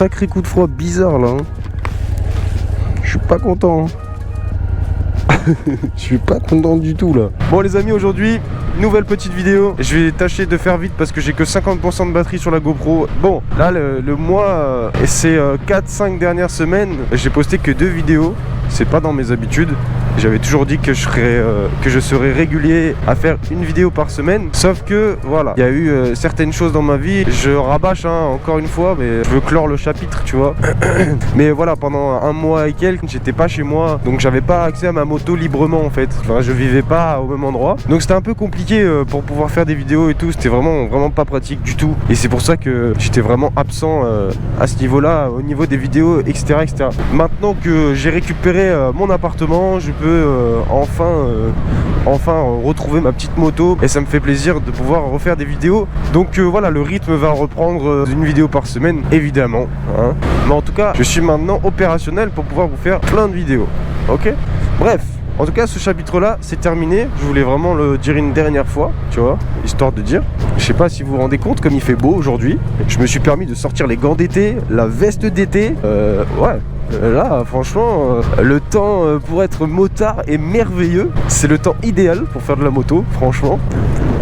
sacré coup de froid bizarre là. Je suis pas content. Je suis pas content du tout là. Bon les amis, aujourd'hui nouvelle petite vidéo. Je vais tâcher de faire vite parce que j'ai que 50% de batterie sur la GoPro. Bon là le mois et ces 4-5 dernières semaines, j'ai posté que 2 vidéos. C'est pas dans mes habitudes. J'avais toujours dit que je serais régulier à faire une vidéo par semaine. Sauf que voilà, il y a eu certaines choses dans ma vie. Je rabâche encore une fois, mais je veux clore le chapitre, tu vois. Mais voilà, pendant un mois et quelques, j'étais pas chez moi, donc j'avais pas accès à ma moto librement en fait. Enfin, je vivais pas au même endroit, donc c'était un peu compliqué pour pouvoir faire des vidéos et tout. C'était vraiment pas pratique du tout. Et c'est pour ça que j'étais vraiment absent à ce niveau-là, au niveau des vidéos, etc., etc. Maintenant que j'ai récupéré mon appartement, je peux enfin retrouver ma petite moto et ça me fait plaisir de pouvoir refaire des vidéos. Donc voilà, le rythme va reprendre une vidéo par semaine évidemment, hein. Mais en tout cas je suis maintenant opérationnel pour pouvoir vous faire plein de vidéos. Ok, bref, en tout cas ce chapitre là c'est terminé. Je voulais vraiment le dire une dernière fois, tu vois, histoire de dire, je sais pas si vous vous rendez compte comme il fait beau aujourd'hui. Je me suis permis de sortir les gants d'été, la veste d'été, ouais. Là franchement le temps pour être motard est merveilleux. C'est le temps idéal pour faire de la moto, franchement.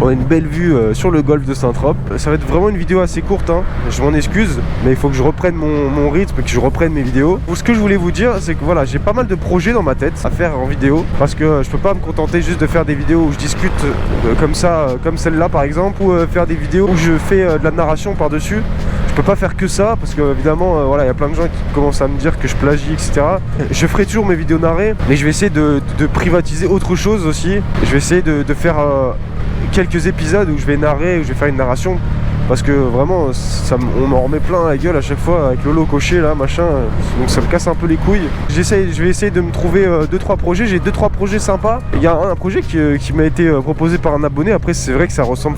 On a une belle vue sur le golfe de Saint-Trope. Ça va être vraiment une vidéo assez courte, hein. Je m'en excuse, mais il faut que je reprenne mon rythme, que je reprenne mes vidéos. Ce que je voulais vous dire, c'est que voilà, j'ai pas mal de projets dans ma tête à faire en vidéo, parce que je peux pas me contenter juste de faire des vidéos où je discute comme ça, comme celle-là par exemple, ou faire des vidéos où je fais de la narration par-dessus. Je peux pas faire que ça, parce que évidemment voilà, il y a plein de gens qui commencent à me dire que je plagie, etc. Je ferai toujours mes vidéos narrées, mais je vais essayer de privatiser autre chose aussi. Je vais essayer de faire quelques épisodes où je vais narrer, où je vais faire une narration, parce que vraiment on m'en remet plein la gueule à chaque fois avec Lolo coché là, machin, donc ça me casse un peu les couilles. Je vais essayer de me trouver 2-3 projets. J'ai 2-3 projets sympas. Il y a un projet qui m'a été proposé par un abonné. Après c'est vrai que ça ressemble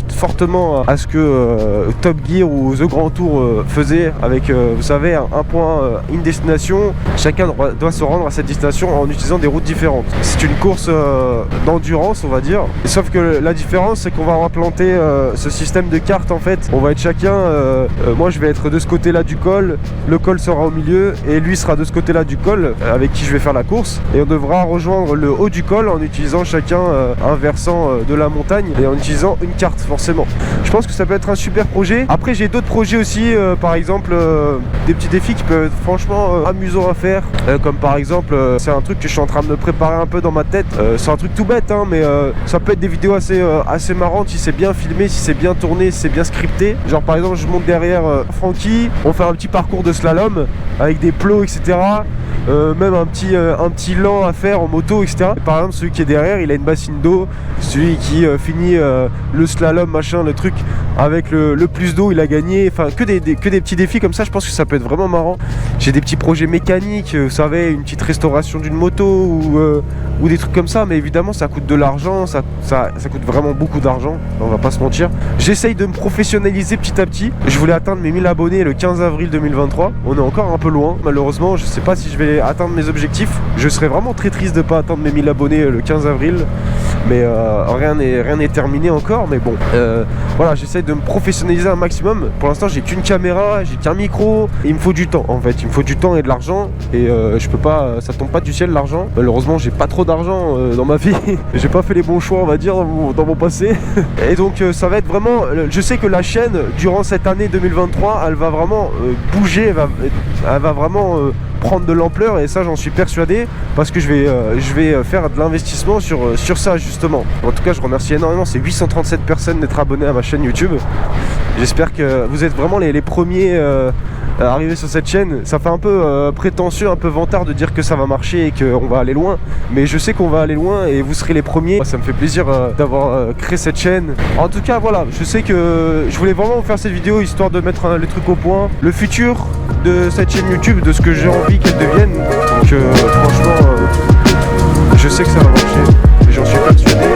fortement à ce que Top Gear ou The Grand Tour faisait, avec vous savez un point, une destination. Chacun doit se rendre à cette destination en utilisant des routes différentes. C'est une course d'endurance on va dire, et sauf que la différence c'est qu'on va implanter ce système de carte en fait. On va être chacun, moi je vais être de ce côté là du col, le col sera au milieu et lui sera de ce côté là du col avec qui je vais faire la course, et on devra rejoindre le haut du col en utilisant chacun un versant de la montagne et en utilisant une carte forcément. Je pense que ça peut être un super projet. Après j'ai d'autres projets aussi, par exemple des petits défis qui peuvent être franchement amusants à faire, comme par exemple c'est un truc que je suis en train de me préparer un peu dans ma tête. C'est un truc tout bête hein, mais ça peut être des vidéos assez marrantes si c'est bien filmé, si c'est bien tourné, si c'est bien scripté. Genre par exemple je monte derrière Francky, on fait un petit parcours de slalom avec des plots, etc. Même un petit lent à faire en moto, etc. Et par exemple celui qui est derrière il a une bassine d'eau, celui qui finit le slalom machin, le truc avec le plus d'eau il a gagné. Enfin que des petits défis comme ça. Je pense que ça peut être vraiment marrant. J'ai des petits projets mécaniques, vous savez, une petite restauration d'une moto ou des trucs comme ça, mais évidemment ça coûte de l'argent, ça coûte vraiment beaucoup d'argent, on va pas se mentir. J'essaye de me professionnaliser petit à petit. Je voulais atteindre mes 1000 abonnés le 15 avril 2023. On est encore un peu loin malheureusement, je sais pas si je vais atteindre mes objectifs. Je serais vraiment très triste de pas atteindre mes 1000 abonnés le 15 avril, mais rien n'est terminé encore. Mais bon, voilà, j'essaye de me professionnaliser un maximum. Pour l'instant j'ai qu'une caméra, j'ai qu'un micro, et il me faut du temps en fait, il me faut du temps et de l'argent, et je peux pas, ça tombe pas du ciel l'argent. Malheureusement j'ai pas trop d'argent dans ma vie. J'ai pas fait les bons choix on va dire dans mon passé. Et donc ça va être vraiment, je sais que la chaîne durant cette année 2023 elle va vraiment bouger, elle va vraiment prendre de l'ampleur, et ça j'en suis persuadé, parce que je vais faire de l'investissement sur ça justement. En tout cas je remercie énormément ces 837 personnes d'être abonnés à ma chaîne YouTube. J'espère que vous êtes vraiment les premiers arriver sur cette chaîne. Ça fait un peu prétentieux, un peu vantard de dire que ça va marcher et qu'on va aller loin, mais je sais qu'on va aller loin et vous serez les premiers. Ça me fait plaisir d'avoir créé cette chaîne. En tout cas voilà, je sais que je voulais vraiment vous faire cette vidéo histoire de mettre les trucs au point, le futur de cette chaîne YouTube, de ce que j'ai envie qu'elle devienne. Donc franchement je sais que ça va marcher, j'en suis persuadé.